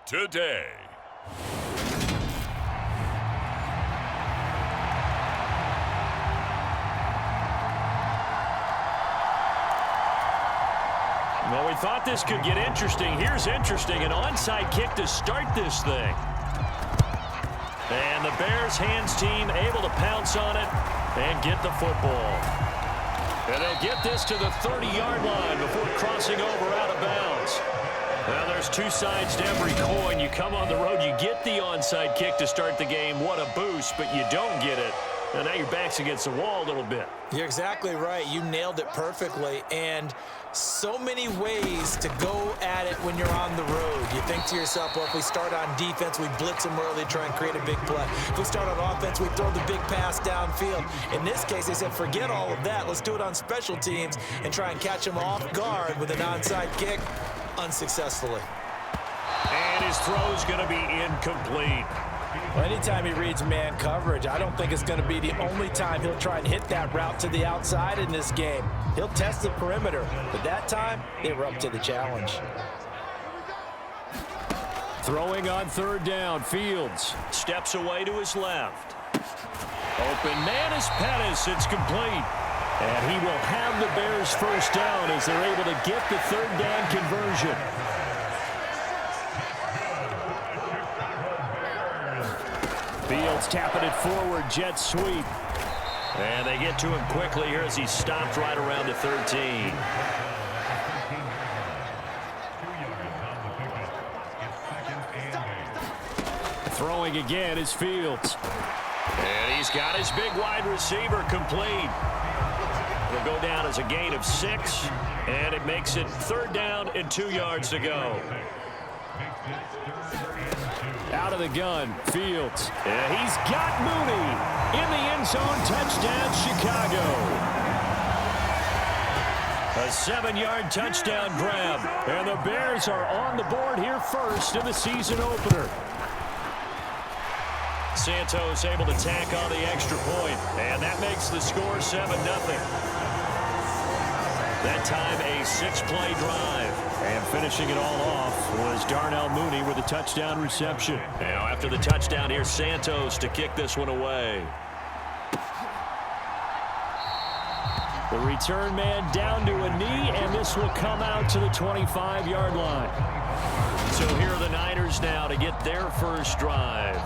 today. Well, we thought this could get interesting. Here's interesting. An onside kick to start this thing. And the Bears hands team able to pounce on it and get the football. And they'll get this to the 30-yard line before crossing over out of bounds. Well, there's two sides to every coin. You come on the road, you get the onside kick to start the game. What a boost, but you don't get it. And now your back's against the wall a little bit. You're exactly right. You nailed it perfectly. And so many ways to go at it when you're on the road. You think to yourself, well, if we start on defense, we blitz them early, try and create a big play. If we start on offense, we throw the big pass downfield. In this case, they said, forget all of that. Let's do it on special teams and try and catch them off guard with an onside kick unsuccessfully. And his throw's going to be incomplete. Well, anytime he reads man coverage, I don't think it's going to be the only time he'll try and hit that route to the outside in this game. He'll test the perimeter, but that time, they were up to the challenge. Throwing on third down, Fields steps away to his left. Open man is Pettis. It's complete. And he will have the Bears first down as they're able to get the third down conversion. Fields tapping it forward, jet sweep. And they get to him quickly here as he stopped right around the 13. Throwing again is Fields. And he's got his big wide receiver complete. It'll go down as a gain of 6, and it makes it third down and 2 yards to go. Out of the gun, Fields. And he's got Mooney in the end zone. Touchdown, Chicago. A 7-yard touchdown grab. And the Bears are on the board here first in the season opener. Santos able to tack on the extra point. And that makes the score 7-0. That time a 6-play drive. And finishing it all off was Darnell Mooney with a touchdown reception. Now after the touchdown, here's Santos to kick this one away. The return man down to a knee, and this will come out to the 25-yard line. So here are the Niners now to get their first drive.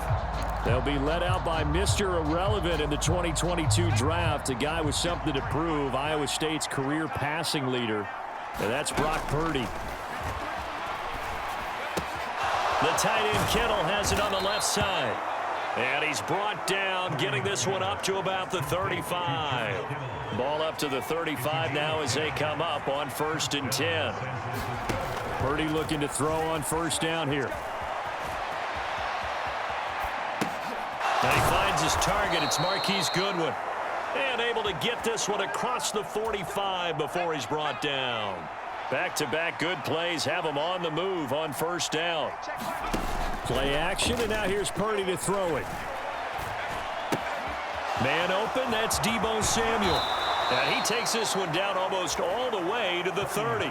They'll be led out by Mr. Irrelevant in the 2022 draft, a guy with something to prove, Iowa State's career passing leader. And that's Brock Purdy. The tight end Kittle has it on the left side. And he's brought down, getting this one up to about the 35. Ball up to the 35 now as they come up on 1st and 10. Purdy looking to throw on first down here. And he finds his target. It's Marquise Goodwin. And able to get this one across the 45 before he's brought down. Back-to-back good plays have him on the move on first down. Play action, and now here's Purdy to throw it. Man open, that's Deebo Samuel. And he takes this one down almost all the way to the 30.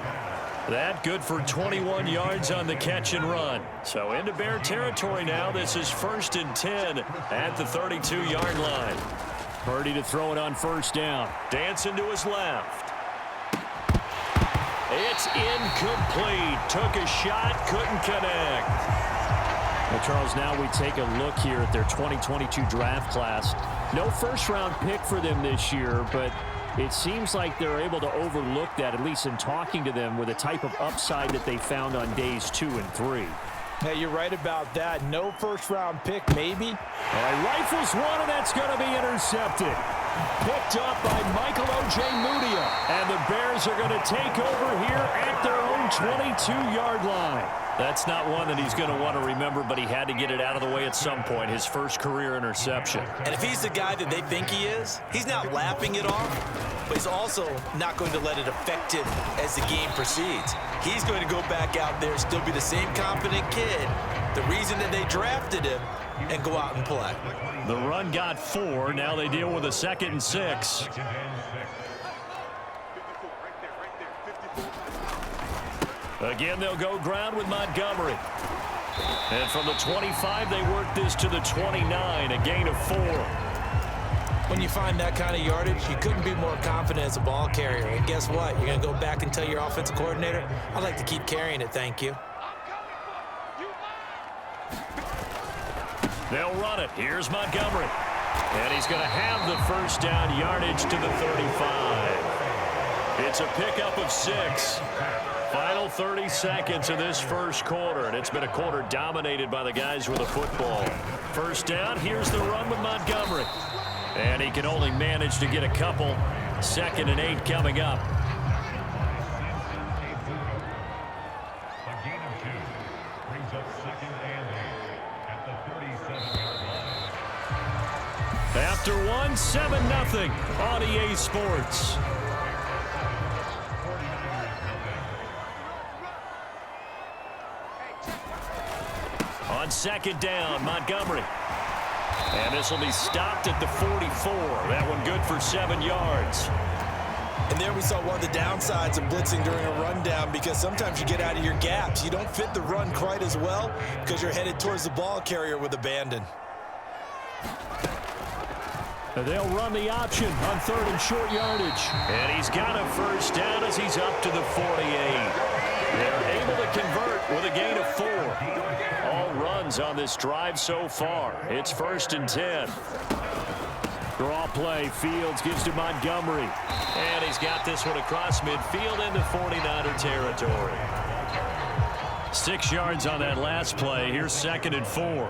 That good for 21 yards on the catch and run. So into Bear territory now. This is 1st and 10 at the 32-yard line. Purdy to throw it on first down. Dancing to his left. It's incomplete. Took a shot, couldn't connect. Well, Charles, now we take a look here at their 2022 draft class. No first-round pick for them this year, but it seems like they're able to overlook that, at least in talking to them, with the type of upside that they found on days 2 and 3. Yeah, you're right about that. No first-round pick, maybe. All right, rifles one, and that's going to be intercepted. Picked up by Michael O.J. Mudia. And the Bears are going to take over here at their own 22-yard line. That's not one that he's going to want to remember, but he had to get it out of the way at some point. His first career interception. And if he's the guy that they think he is, he's not laughing it off, but he's also not going to let it affect him as the game proceeds. He's going to go back out there, still be the same confident kid, the reason that they drafted him, and go out and play. The run got 4. Now they deal with a 2nd and 6. Again, they'll go ground with Montgomery. And from the 25, they work this to the 29, a gain of 4. When you find that kind of yardage, you couldn't be more confident as a ball carrier. And guess what? You're going to go back and tell your offensive coordinator, I'd like to keep carrying it, thank you. They'll run it. Here's Montgomery. And he's going to have the first down yardage to the 35. It's a pickup of 6. Final 30 seconds of this first quarter, and it's been a quarter dominated by the guys with the football. First down, here's the run with Montgomery. And he can only manage to get a couple. 2nd and 8 coming up. A gain of 2 brings up 2nd and 8 at the 37-yard line. After 1, 7-0 on EA Sports. On 2nd down, Montgomery. And this will be stopped at the 44. That one good for 7 yards. And there we saw one of the downsides of blitzing during a rundown, because sometimes you get out of your gaps. You don't fit the run quite as well because you're headed towards the ball carrier with abandon. They'll run the option on 3rd and short yardage. And he's got a first down as he's up to the 48. They're able to convert with a gain of 4. All runs on this drive so far. It's 1st and 10. Draw play. Fields gives to Montgomery. And he's got this one across midfield into 49er territory. 6 yards on that last play. Here's 2nd and 4.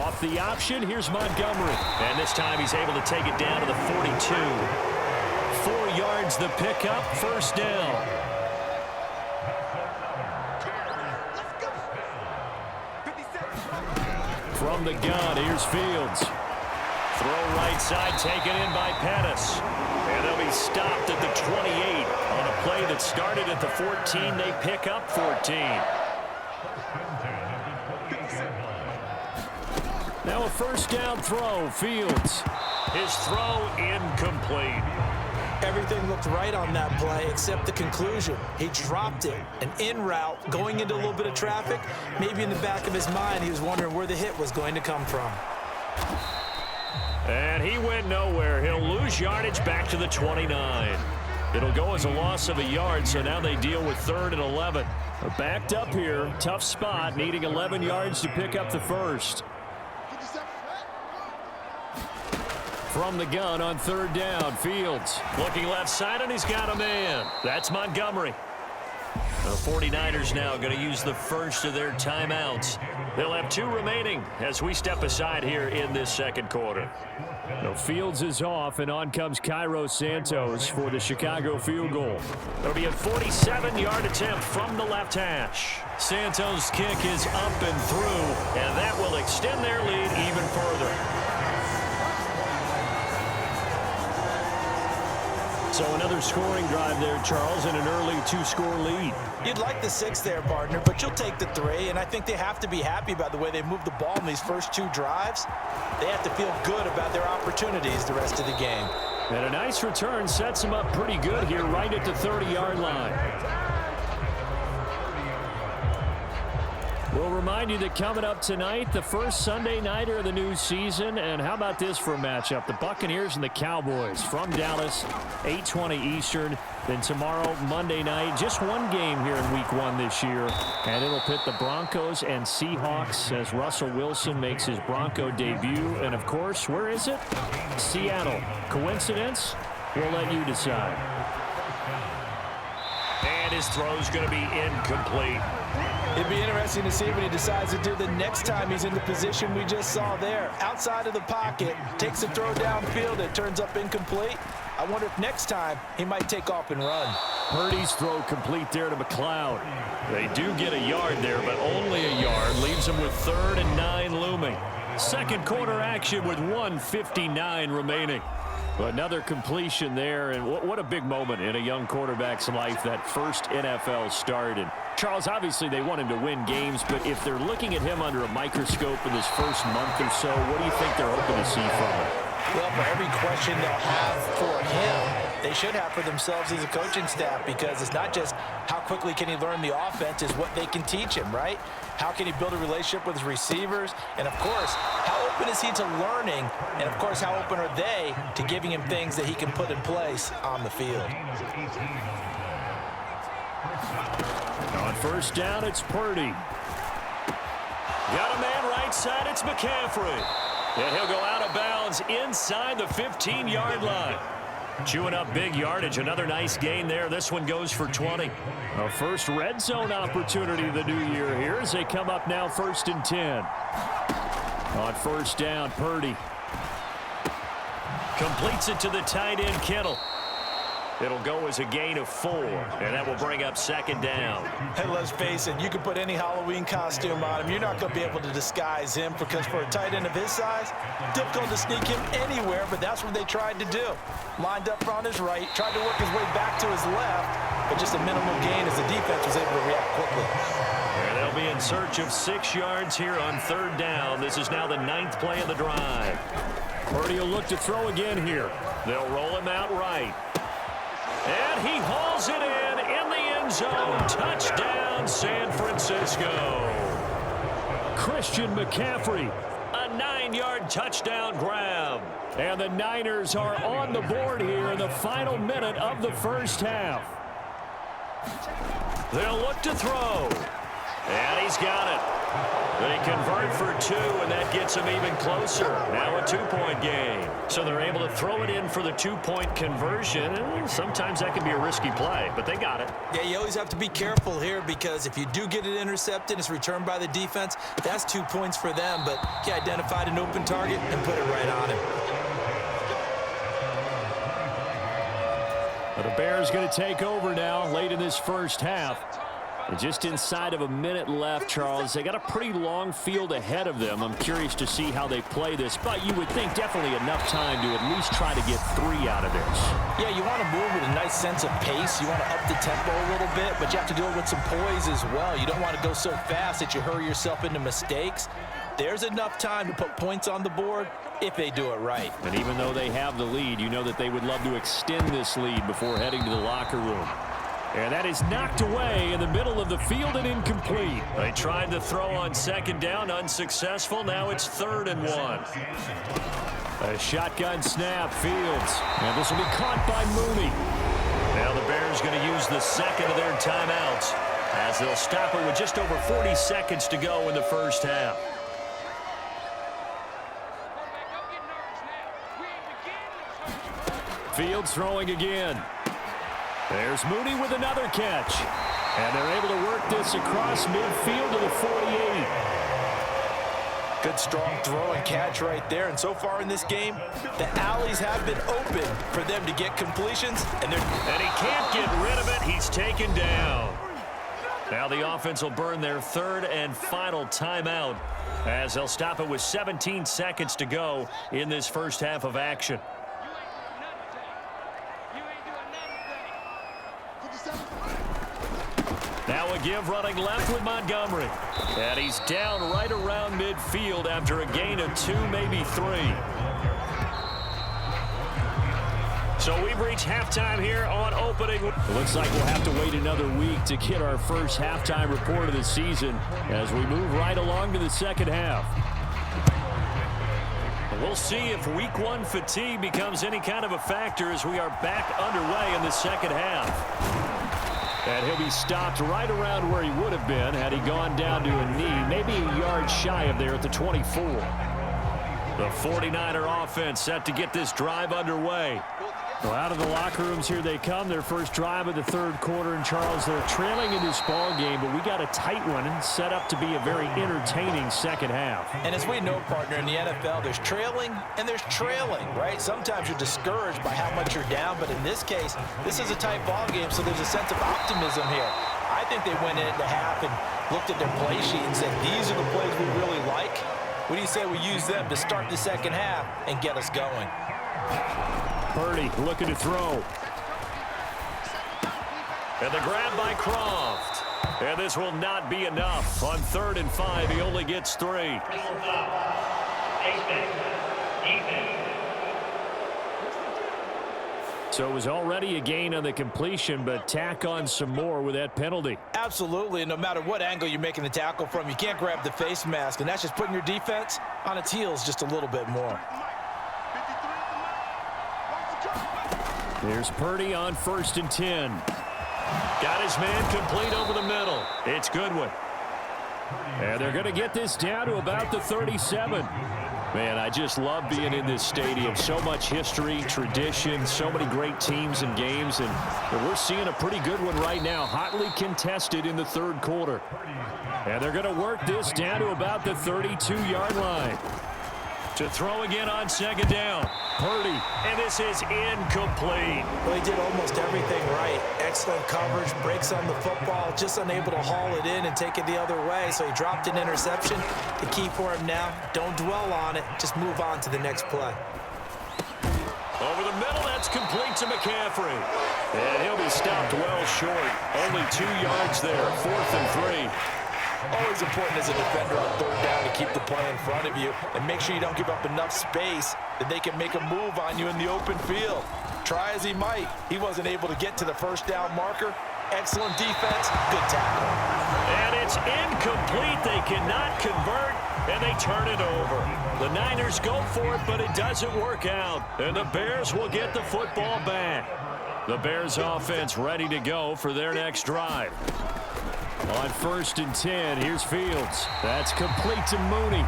Off the option, here's Montgomery. And this time he's able to take it down to the 42. 4 yards the pickup, first down. From the gun, here's Fields. Throw right side, taken in by Pettis. And they'll be stopped at the 28. On a play that started at the 14, they pick up 14. Now a first down throw, Fields. His throw incomplete. Everything looked right on that play except the conclusion. He dropped it, an in route, going into a little bit of traffic. Maybe in the back of his mind, he was wondering where the hit was going to come from. And he went nowhere. He'll lose yardage back to the 29. It'll go as a loss of a yard, so now they deal with 3rd and 11. They're backed up here, tough spot, needing 11 yards to pick up the first. From the gun on 3rd down, Fields looking left side, and he's got a man. That's Montgomery. The 49ers now going to use the first of their timeouts. They'll have 2 remaining as we step aside here in this second quarter. Now Fields is off, and on comes Cairo Santos for the Chicago field goal. It'll be a 47-yard attempt from the left hash. Santos' kick is up and through, and that will extend their lead even further. So another scoring drive there, Charles, and an early 2-score lead. You'd like the 6 there, partner, but you'll take the 3, and I think they have to be happy about the way they moved the ball in these first 2 drives. They have to feel good about their opportunities the rest of the game. And a nice return sets them up pretty good here right at the 30-yard line. We'll remind you that coming up tonight, the first Sunday nighter of the new season. And how about this for a matchup? The Buccaneers and the Cowboys from Dallas, 8:20 Eastern. Then tomorrow, Monday night, just one game here in Week 1 this year. And it'll pit the Broncos and Seahawks as Russell Wilson makes his Bronco debut. And, of course, where is it? Seattle. Coincidence? We'll let you decide. And his throw's going to be incomplete. It'd be interesting to see what he decides to do the next time he's in the position we just saw there. Outside of the pocket, takes a throw downfield, it turns up incomplete. I wonder if next time he might take off and run. Purdy's throw complete there to McLeod. They do get a yard there, but only a yard. Leaves them with 3rd and 9 looming. Second quarter action with 1:59 remaining. Another completion there, and what a big moment in a young quarterback's life, that first NFL start. And Charles, obviously they want him to win games, but if they're looking at him under a microscope in this first month or so, what do you think they're hoping to see from him? Well, for every question they'll have for him, they should have for themselves as a coaching staff, because it's not just how quickly can he learn the offense, it's what they can teach him, right? How can he build a relationship with his receivers? And, of course, how open is he to learning? And, of course, how open are they to giving him things that he can put in place on the field? On first down, it's Purdy. Got a man right side, it's McCaffrey. And he'll go out of bounds inside the 15-yard line. Chewing up big yardage. Another nice gain there. This one goes for 20. A first red zone opportunity of the new year here as they come up now 1st and 10. On first down, Purdy completes it to the tight end, Kittle. It'll go as a gain of 4, and that will bring up 2nd down. Hey, let's face it, you can put any Halloween costume on him. You're not going to be able to disguise him, because for a tight end of his size, difficult to sneak him anywhere, but that's what they tried to do. Lined up on his right, tried to work his way back to his left, but just a minimal gain as the defense was able to react quickly. And they'll be in search of 6 yards here on 3rd down. This is now the 9th play of the drive. Purdy will look to throw again here. They'll roll him out right. And he hauls it in the end zone. Touchdown, San Francisco. Christian McCaffrey, a 9-yard touchdown grab. And the Niners are on the board here in the final minute of the first half. They'll look to throw. And he's got it. They convert for 2, and that gets them even closer. Now a 2-point game. So they're able to throw it in for the 2-point conversion. And sometimes that can be a risky play, but they got it. Yeah, you always have to be careful here, because if you do get it intercepted, it's returned by the defense. That's 2 points for them, but he identified an open target and put it right on him. But the Bears going to take over now late in this first half. And just inside of a minute left, Charles. They got a pretty long field ahead of them. I'm curious to see how they play this, but you would think definitely enough time to at least try to get 3 out of this. Yeah, you want to move with a nice sense of pace. You want to up the tempo a little bit, but you have to do it with some poise as well. You don't want to go so fast that you hurry yourself into mistakes. There's enough time to put points on the board if they do it right. And even though they have the lead, you know that they would love to extend this lead before heading to the locker room. And that is knocked away in the middle of the field and incomplete. They tried to throw on 2nd down, unsuccessful. Now it's 3rd and 1. A shotgun snap, Fields. And this will be caught by Mooney. Now the Bears going to use the 2nd of their timeouts as they'll stop it with just over 40 seconds to go in the first half. Fields throwing again. There's Mooney with another catch. And they're able to work this across midfield to the 48. Good strong throw and catch right there. And so far in this game, the alleys have been open for them to get completions. And he can't get rid of it. He's taken down. Now the offense will burn their 3rd and final timeout as they'll stop it with 17 seconds to go in this first half of action. Now a give running left with Montgomery. And he's down right around midfield after a gain of 2, maybe 3. So we've reached halftime here on opening. It looks like we'll have to wait another week to get our first halftime report of the season as we move right along to the second half. We'll see if week 1 fatigue becomes any kind of a factor as we are back underway in the second half. And he'll be stopped right around where he would have been had he gone down to a knee, maybe a yard shy of there at the 24. The 49er offense set to get this drive underway. Well, out of the locker rooms here they come. Their first drive of the 3rd quarter. And, Charles, they're trailing in this ball game, but we got a tight one and set up to be a very entertaining second half. And as we know, partner, in the NFL, there's trailing and there's trailing, right? Sometimes you're discouraged by how much you're down, but in this case, this is a tight ball game, so there's a sense of optimism here. I think they went into half and looked at their play sheet and said, these are the plays we really like. What do you say we use them to start the second half and get us going? Purdy looking to throw. And the grab by Croft. And this will not be enough. On 3rd and 5, he only gets 3. So it was already a gain on the completion, but tack on some more with that penalty. Absolutely, and no matter what angle you're making the tackle from, you can't grab the face mask, and that's just putting your defense on its heels just a little bit more. There's Purdy on 1st and 10. Got his man complete over the middle. It's Goodwin. And they're going to get this down to about the 37. Man, I just love being in this stadium. So much history, tradition, so many great teams and games. And we're seeing a pretty good one right now, hotly contested in the third quarter. And they're going to work this down to about the 32-yard line. To throw again on 2nd down. Purdy, and this is incomplete. Well, he did almost everything right. Excellent coverage, breaks on the football, just unable to haul it in and take it the other way, so he dropped an interception. The key for him now, don't dwell on it, just move on to the next play. Over the middle, that's complete to McCaffrey. And he'll be stopped well short. Only 2 yards there, 4th and 3. Always important as a defender on 3rd down to keep the play in front of you and make sure you don't give up enough space that they can make a move on you in the open field. Try as he might, he wasn't able to get to the 1st down marker. Excellent defense, good tackle. And it's incomplete. They cannot convert, and they turn it over. The Niners go for it, but it doesn't work out. And the Bears will get the football back. The Bears offense ready to go for their next drive. On 1st and 10, here's Fields. That's complete to Mooney.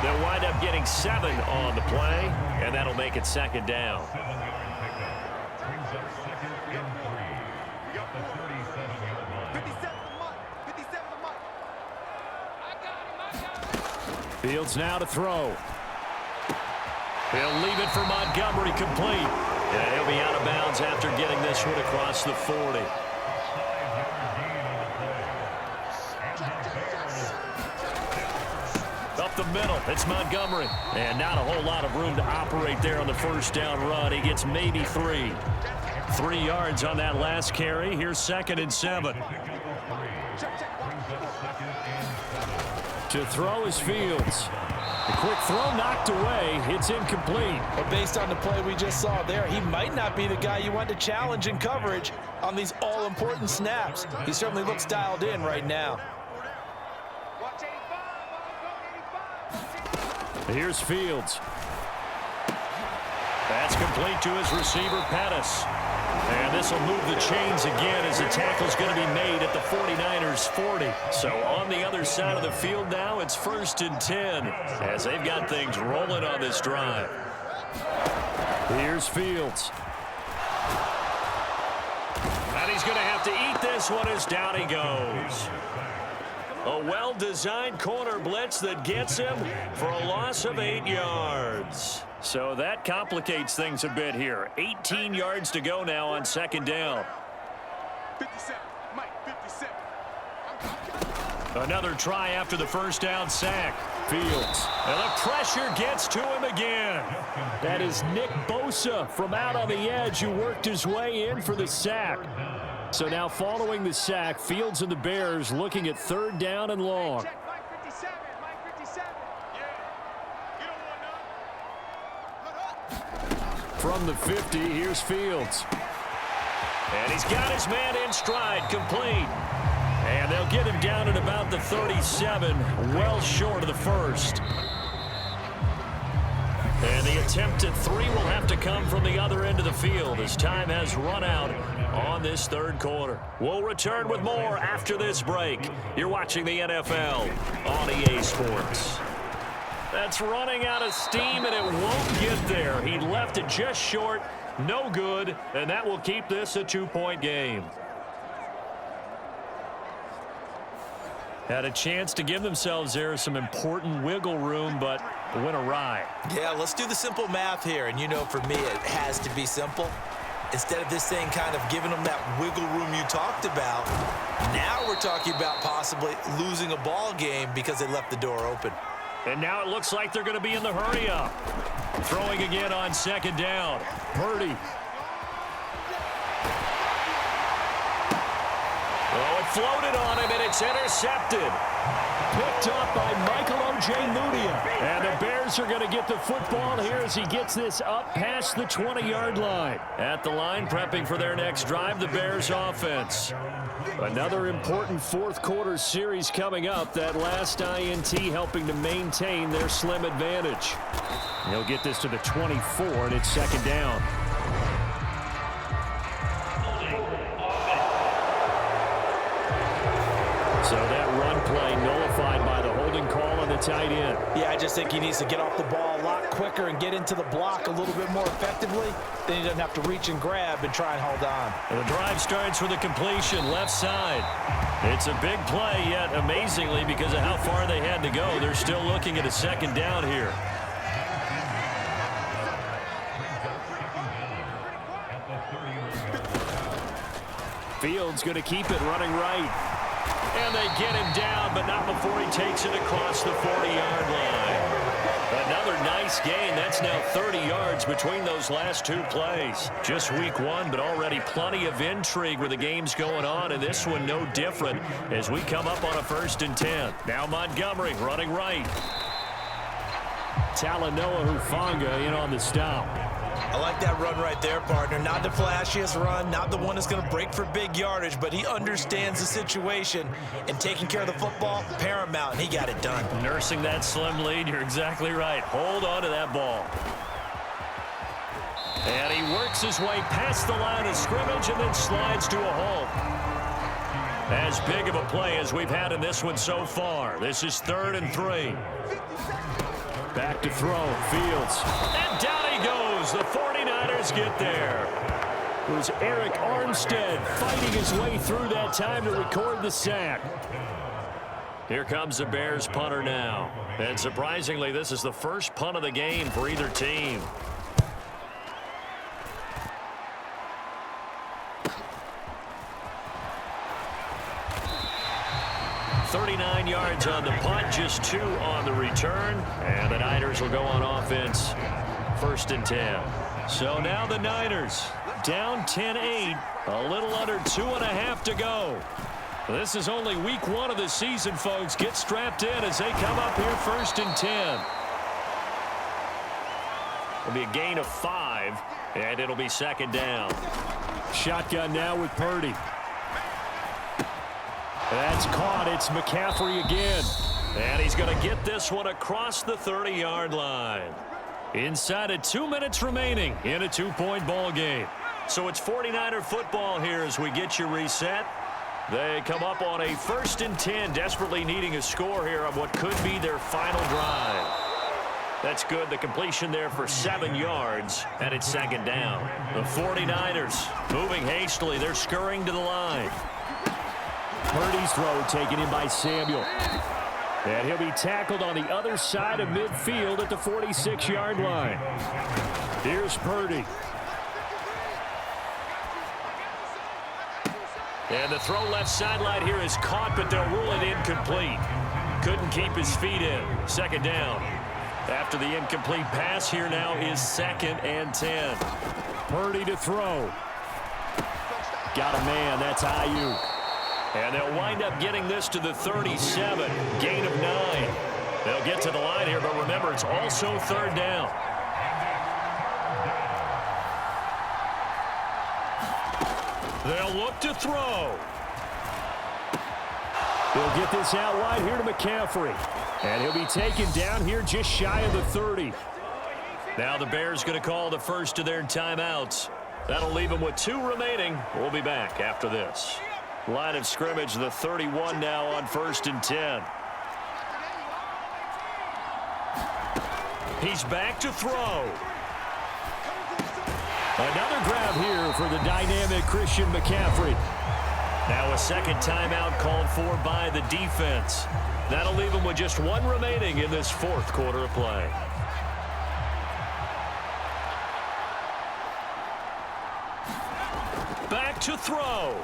They'll wind up getting 7 on the play, and that'll make it 2nd down. 7-yard pickup. Brings up 2nd and 3. Got the 37-yard line. 57 the mark. Fields now to throw. He'll leave it for Montgomery complete. And he'll be out of bounds after getting this one across the 40. Up the middle, it's Montgomery. And not a whole lot of room to operate there on the 1st down run. He gets maybe 3. 3 yards on that last carry. Here's 2nd and 7. To throw is Fields. The quick throw knocked away. It's incomplete. But based on the play we just saw there, he might not be the guy you want to challenge in coverage on these all-important snaps. He certainly looks dialed in right now. Here's Fields. That's complete to his receiver, Pettis. And this will move the chains again as the tackle's going to be made at the 49ers 40. So on the other side of the field now, it's 1st and 10 as they've got things rolling on this drive. Here's Fields. And he's going to have to eat this one as down he goes. A well-designed corner blitz that gets him for a loss of 8 yards. So that complicates things a bit here. 18 yards to go now on 2nd down. 57, Mike, 57. Another try after the 1st down sack. Fields. And the pressure gets to him again. That is Nick Bosa from out on the edge who worked his way in for the sack. So now following the sack, Fields and the Bears looking at 3rd down and long. Check, Mike 57, Mike 57. Yeah. You don't want none. From the 50, here's Fields. And he's got his man in stride, complete. And they'll get him down at about the 37, well short of the 1st. And the attempt at 3 will have to come from the other end of the field as time has run out on this 3rd quarter. We'll return with more after this break. You're watching the NFL on EA Sports. That's running out of steam, and it won't get there. He left it just short, no good, and that will keep this a 2-point game. Had a chance to give themselves there some important wiggle room, but went awry. Yeah, let's do the simple math here. And you know, for me, it has to be simple. Instead of this thing kind of giving them that wiggle room you talked about, now we're talking about possibly losing a ball game because they left the door open. And now it looks like they're going to be in the hurry-up. Throwing again on 2nd down. Purdy. Oh, floated on him, and it's intercepted. Picked up by Michael Ojemudia. And the Bears are going to get the football here as he gets this up past the 20-yard line. At the line, prepping for their next drive, the Bears offense. Another important fourth-quarter series coming up. That last INT helping to maintain their slim advantage. They'll get this to the 24, and it's second down. So that run play nullified by the holding call on the tight end. Yeah, I just think he needs to get off the ball a lot quicker and get into the block a little bit more effectively. Then he doesn't have to reach and grab and try and hold on. And the drive starts with a completion left side. It's a big play, yet amazingly, because of how far they had to go, they're still looking at a second down here. Fields going to keep it running right. And they get him down, but not before he takes it across the 40-yard line. Another nice gain. That's now 30 yards between those last two plays. Just week one, but already plenty of intrigue where the game's going on, and this one no different as we come up on a 1st and 10. Now Montgomery running right. Talanoa Hufanga in on the stop. I like that run right there, partner. Not the flashiest run, not the one that's going to break for big yardage, but he understands the situation, and taking care of the football, paramount, and he got it done. Nursing that slim lead, you're exactly right. Hold on to that ball. And he works his way past the line of scrimmage and then slides to a halt. As big of a play as we've had in this one so far. This is 3rd and 3. Back to throw, Fields. And down he goes. The 49ers get there. It was Eric Armstead fighting his way through that time to record the sack. Here comes the Bears punter now. And surprisingly, this is the first punt of the game for either team. $39 yards on the punt, just 2 on the return. And the Niners will go on offense, 1st and 10. So now the Niners down 10-8, a little under 2.5 to go. This is only week 1 of the season, folks. Get strapped in as they come up here 1st and 10. It'll be a gain of 5, and it'll be 2nd down. Shotgun now with Purdy. That's caught. It's McCaffrey again. And he's going to get this one across the 30-yard line. Inside of 2 minutes remaining in a 2-point ball game. So it's 49er football here as we get you reset. They come up on a 1st and 10, desperately needing a score here on what could be their final drive. That's good. The completion there for 7 yards, and it's 2nd down. The 49ers moving hastily. They're scurrying to the line. Purdy's throw taken in by Samuel. And he'll be tackled on the other side of midfield at the 46-yard line. Here's Purdy. And the throw left sideline here is caught, but they'll rule it incomplete. Couldn't keep his feet in. 2nd down. After the incomplete pass, here now is 2nd and 10. Purdy to throw. Got a man. That's Ayuk. And they'll wind up getting this to the 37. Gain of 9. They'll get to the line here, but remember, it's also 3rd down. They'll look to throw. They'll get this out wide here to McCaffrey. And he'll be taken down here just shy of the 30. Now the Bears going to call the first of their timeouts. That'll leave them with 2 remaining. We'll be back after this. Line of scrimmage, the 31 now on 1st and 10. He's back to throw. Another grab here for the dynamic Christian McCaffrey. Now a 2nd timeout called for by the defense. That'll leave him with just 1 remaining in this 4th quarter of play. Back to throw.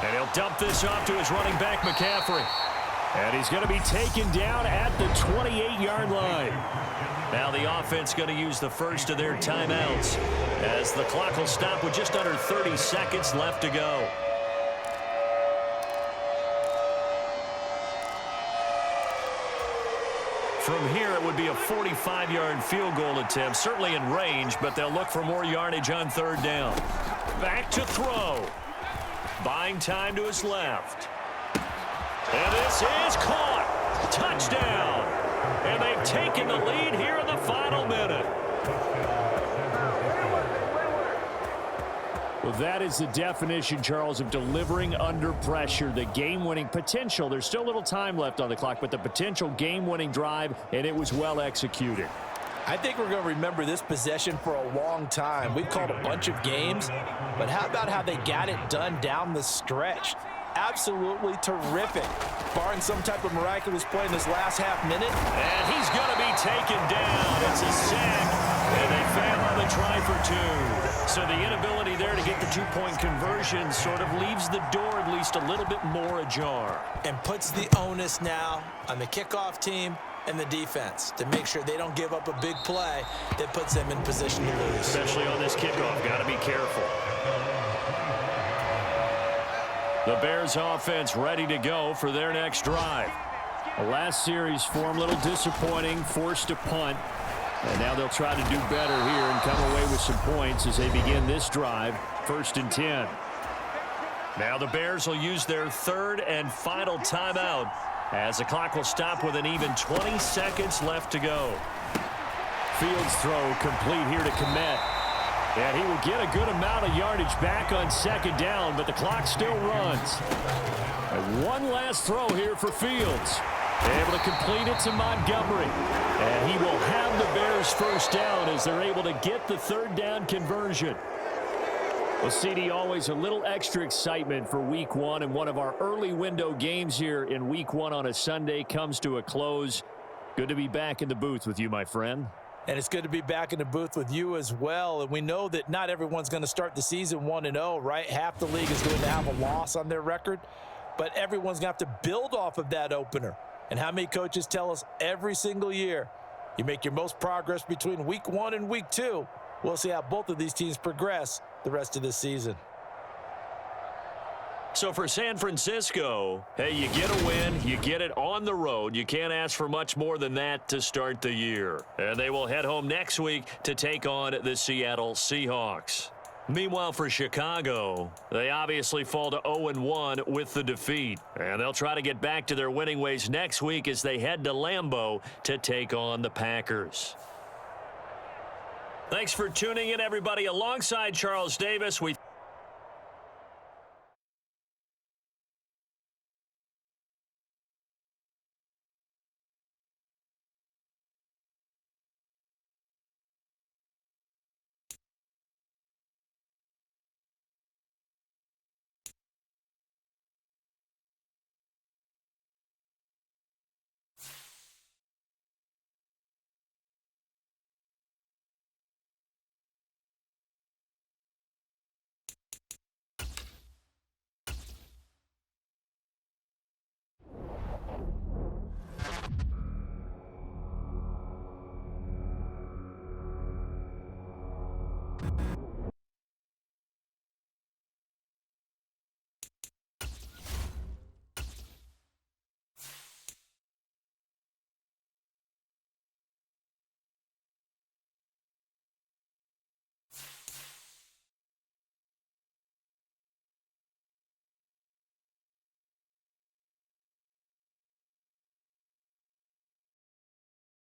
And he'll dump this off to his running back, McCaffrey. And he's going to be taken down at the 28-yard line. Now the offense going to use the first of their timeouts as the clock will stop with just under 30 seconds left to go. From here, it would be a 45-yard field goal attempt, certainly in range, but they'll look for more yardage on third down. Back to throw. Buying time to his left. And this is caught. Touchdown. And they've taken the lead here in the final minute. Well, that is the definition, Charles, of delivering under pressure. The game-winning potential. There's still a little time left on the clock, but the potential game-winning drive, and it was well executed. I think we're going to remember this possession for a long time. We've called a bunch of games, but how about how they got it done down the stretch? Absolutely terrific. Barring some type of miraculous play in this last half minute. And he's going to be taken down. It's a sack, and they fail on the try for two. So the inability there to get the two-point conversion sort of leaves the door at least a little bit more ajar. And puts the onus now on the kickoff team and the defense to make sure they don't give up a big play that puts them in position to lose. Especially on this kickoff. Got to be careful. The Bears offense ready to go for their next drive. The last series for them, a little disappointing, forced to punt. And now they'll try to do better here and come away with some points as they begin this drive, 1st and 10. Now the Bears will use their third and final timeout as the clock will stop with an even 20 seconds left to go. Fields throw complete here to Komet. And he will get a good amount of yardage back on 2nd down, but the clock still runs. And one last throw here for Fields. Able to complete it to Montgomery. And he will have the Bears first down as they're able to get the 3rd down conversion. Well, CD, always a little extra excitement for Week 1, and one of our early window games here in Week 1 on a Sunday comes to a close. Good to be back in the booth with you, my friend. And it's good to be back in the booth with you as well. And we know that not everyone's going to start the season 1-0, right? Half the league is going to have a loss on their record. But everyone's going to have to build off of that opener. And how many coaches tell us every single year, you make your most progress between Week 1 and Week 2. We'll see how both of these teams progress the rest of this season. So for San Francisco, hey, you get a win, you get it on the road. You can't ask for much more than that to start the year. And they will head home next week to take on the Seattle Seahawks. Meanwhile, for Chicago, they obviously fall to 0-1 with the defeat. And they'll try to get back to their winning ways next week as they head to Lambeau to take on the Packers. Thanks for tuning in, everybody. Alongside Charles Davis, we